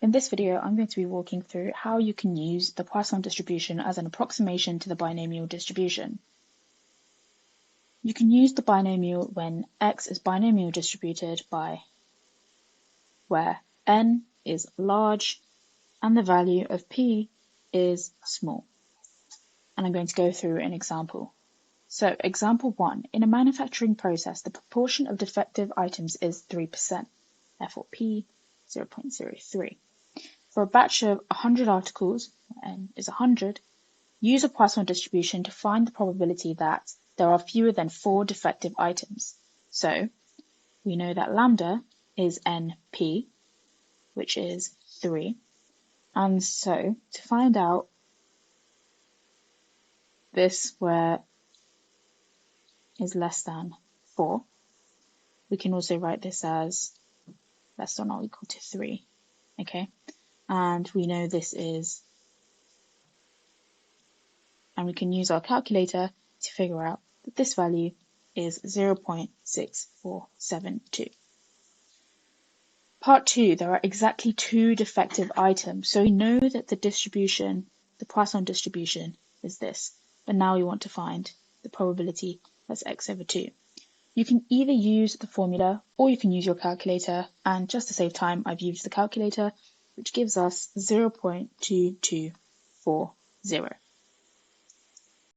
In this video, I'm going to be walking through how you can use the Poisson distribution as an approximation to the binomial distribution. You can use the binomial when x is binomial distributed by where n is large and the value of p is small. And I'm going to go through an example. So example 1, in a manufacturing process, the proportion of defective items is 3%, therefore p 0.03. For a batch of 100 articles, n is 100, use a Poisson distribution to find the probability that there are fewer than 4 defective items. So we know that lambda is np, which is 3. And so to find out this where is less than 4, we can also write this as less than or equal to 3. Okay, and we know this is, and we can use our calculator to figure out that this value is 0.6472. Part 2, there are exactly 2 defective items, so we know that the distribution, the Poisson distribution, is this, but now we want to find the probability that's x over 2. You can either use the formula or you can use your calculator, and just to save time, I've used the calculator, which gives us 0.2240.